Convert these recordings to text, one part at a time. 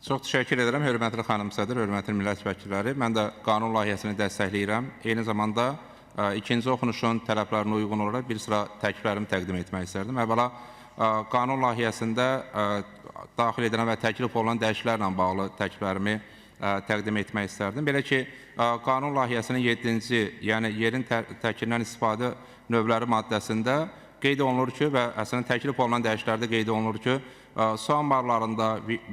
Çox təşəkkür edirəm, hörmətli xanım sədr, hörmətli millət vəkilləri. Mən də qanun layihəsini dəstəkləyirəm. Eyni zamanda ikinci oxunuşun tələblərinə uyğun olaraq bir sıra təkliflərimi təqdim etmək istərdim. Əvvəla, qanun layihəsində daxil edilən və təklif olunan dəyişikliklərlə bağlı təkliflərimi təqdim etmək istərdim. Belə ki, qanun layihəsinin 7-ci, yəni yerin təkirindən istifadə növləri maddəsində qeyd olunur ki, və əslində təklif olunan dəyişikliklərdə qeyd olunur ki, su anbarlarında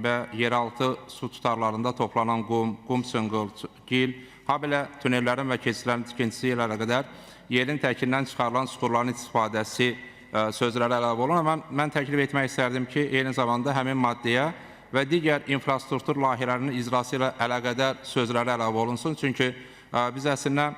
və yeraltı su tutarlarında toplanan qum, çınqıl, gil, habelə tünellərin və keçidlərin tikintisi ilə qədər yerin təkirindən çıxarılan suxurların istifadəsi sözləri əlavə olun. Mən təklif etmək istərdim ki, eyni zamanda həmin maddəyə və digər infrastruktur layihələrinin icrası ilə əlaqədar sözləri əlavə olunsun. Çünki biz əslində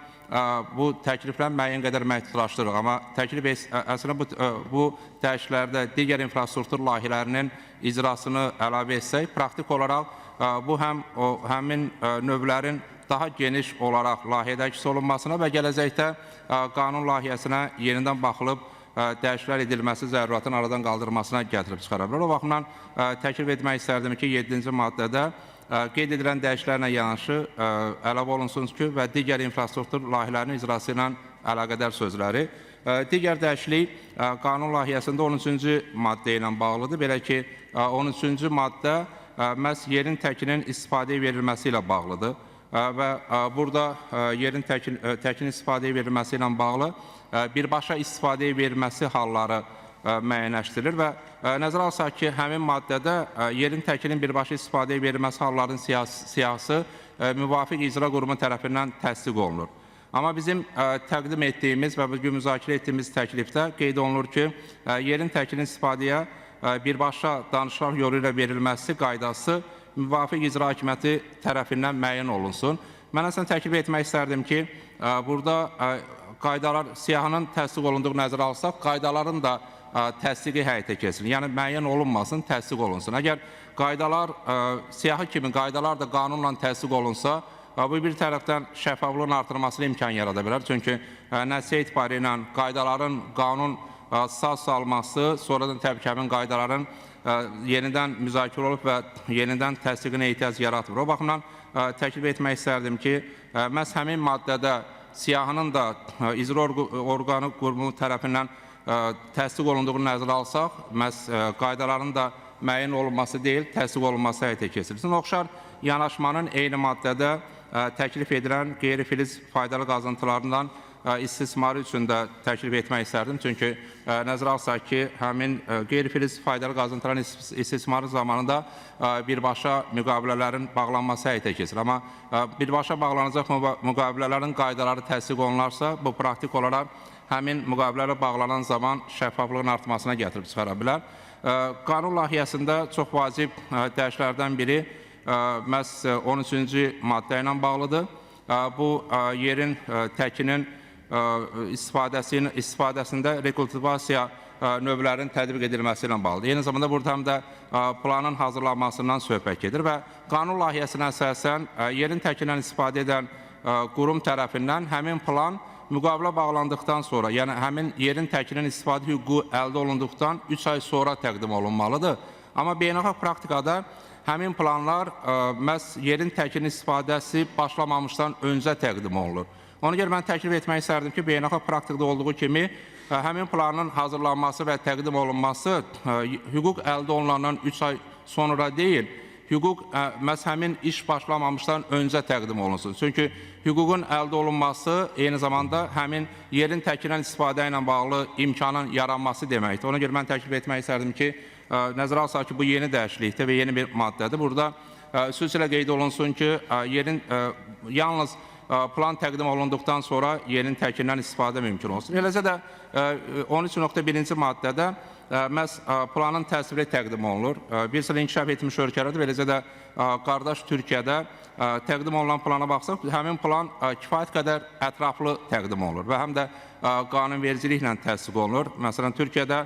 bu təkliflə müəyyən qədər məhdudlaşdırırıq. Amma təklif əslində bu dəyişikliklərdə digər infrastruktur layihələrinin icrasını əlavə etsək, praktik olaraq bu həmin növlərin daha geniş olaraq layihədə əks olunmasına və gələcəkdə qanun layihəsinə yenidən baxılıb dəyişikliklər edilməsi zərurətinin aradan qaldırılmasına gətirib çıxara bilər. O baxımdan təklif etmək istərdim ki, 7-ci maddədə qeyd edilən dəyişikliklərlə yanaşı əlavə olunsun ki, və digər infrastruktur layihələrinin icrası ilə əlaqədar sözləri. Digər dəyişiklik qanun layihəsində 13-cü maddə ilə bağlıdır. Belə ki, 13-cü maddə məhz yerin təkinin istifadəyə verilməsi ilə bağlıdır. Və burada yerin təkin istifadəyə verilməsi ilə bağlı birbaşa istifadəyə verilməsi halları müəyyənləşdirilir və nəzərə alsaq ki, həmin maddədə yerin təkinin birbaşa istifadəyə verilməsi hallarının siyahısı müvafiq icra qurumu tərəfindən təsdiq olunur. Amma bizim təqdim etdiyimiz və bugün müzakirə etdiyimiz təklifdə qeyd olunur ki, yerin təkinin istifadəyə birbaşa danışıqlar yolu ilə verilməsi qaydası müvafiq icra hakimiyyəti tərəfindən müəyyən olunsun. Mən əslində təklif etmək istərdim ki, burada qaydalar, siyahının təsdiq olunduğu nəzərə alsaq, qaydaların da təsdiqi həyata keçirilir. Yəni, müəyyən olunmasın, təsdiq olunsun. Əgər qaydalar, siyahı kimi qaydalar da qanunla təsdiq olunsa, bu bir tərəfdən şəffaflığın artırılmasına imkan yarada bilər. Çünki nəticə etibarı ilə qaydaların qanun sağ salması, sonradan təbii ki, həmin qaydaların yenidən müzakirə olub və yenidən təsdiqinə ehtiyac yaratmır. O baxımdan təklif etmək istərdim ki, məhz həmin maddədə siyahının da icra orqanı qurumu tərəfindən təsdiq olunduğunu nəzərə alsaq, məhz qaydaların da müəyyən olunması deyil, təsdiq olunması həyata keçirilsin. Oxşar yanaşmanın eyni maddədə təklif edilən qeyri-filiz faydalı qazıntılarından istismarı üçün də təklif etmək istərdim. Çünki nəzərə alsaq ki, həmin qeyri-filiz faydalı qazıntıların istismarı zamanında birbaşa müqavilələrin bağlanması həyata keçir. Amma birbaşa bağlanacaq müqavilələrin qaydaları təsdiq olunarsa, bu praktik olaraq həmin müqavilələrə bağlanan zaman şəffaflığın artmasına gətirib çıxara bilər. Qanun layihəsində çox vacib dəyişikliklərdən biri məhz 13-cü maddə ilə bağlıdır. Bu, yerin təkinin istifadəsində rekultivasiya növlərinin tətbiq edilməsi ilə bağlıdır. Eyni zamanda burada həm də planın hazırlanmasından söhbət gedir və qanun layihəsinə əsasən yerin təkindən istifadə edən qurum tərəfindən həmin plan müqavilə bağlandıqdan sonra, yəni həmin yerin təkinin istifadə hüququ əldə olunduqdan 3 ay sonra təqdim olunmalıdır. Amma beynəlxalq praktikada həmin planlar məhz yerin təkinin istifadəsi başlamamışdan öncə təqdim olunur. Ona görə mən təklif etmək istərdim ki, beynəlxalq praktikada olduğu kimi həmin planın hazırlanması və təqdim olunması hüquq əldə olunandan 3 ay sonra deyil, hüquq məhz həmin iş başlamamışdan öncə təqdim olunsun. Çünki hüququn əldə olunması eyni zamanda həmin yerin təkindən istifadə ilə bağlı imkanın yaranması deməkdir. Ona görə mən təklif etmək istərdim ki, nəzərə alsaq ki, bu yeni dəyişiklikdir və yeni bir maddədir. Burada xüsusilə qeyd olunsun ki, yerin yalnız plan təqdim olunduqdan sonra yerin təkindən istifadə mümkün olsun. Eləcə də 13.1-ci maddədə məhz planın təsviri təqdim olunur. Bir sıra inkişaf etmiş ölkələrdə və eləcə də qardaş Türkiyədə təqdim olunan plana baxsaq, həmin plan kifayət qədər ətraflı təqdim olunur və həm də qanunvericiliklə təsdiq olunur. Məsələn, Türkiyədə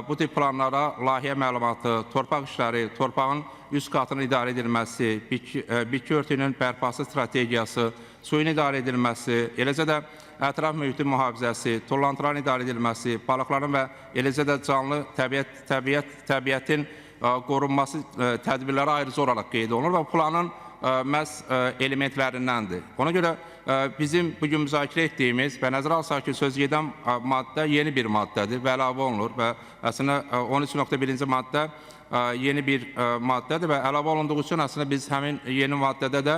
bu tip planlara layihə məlumatı, torpaq işləri, torpağın üst qatının idarə edilməsi, bitki örtüyünün bərpası strategiyası, suyun idarə edilməsi, eləcə də ətraf mühitin mühafizəsi, tullantıların idarə edilməsi, balıqların və eləcə də canlı təbiətin qorunması tədbirləri ayrıca olaraq qeyd olunur və planın məhz elementlərindəndir. Ona görə bizim bugün müzakirə etdiyimiz və nəzərə alsaq ki, söz gedən maddə yeni bir maddədir və əlavə olunur və əslində 13.1-ci maddə yeni bir maddədir və əlavə olunduğu üçün əslində biz həmin yeni maddədə də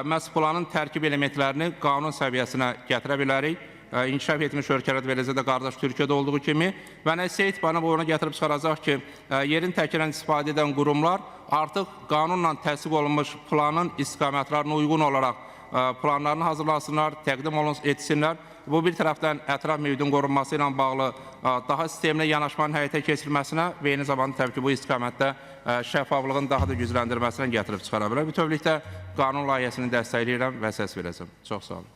məhz planın tərkib elementlərini qanun səviyyəsinə gətirə bilərik. İnkişaf etmiş ölkələrdə eləcə də qardaş Türkiyədə olduğu kimi və nəsə etibarını ona gətirib çıxaracaq ki, yerin təkindən istifadə edən qurumlar artıq qanunla təsdiq olunmuş planın istiqamətlərinə uyğun olaraq planlarını hazırlasınlar, təqdim etsinlər. Bu bir tərəfdən ətraf mühitin qorunması ilə bağlı daha sistemli yanaşmanın həyata keçirilməsinə və eyni zamanda təbii ki, bu istiqamətdə şəffaflığın daha da gücləndirməsinə gətirib çıxara bilər. Bütövlükdə qanun layihəsini dəstəkləyirəm və səs verəcəm. Çox sağ olun.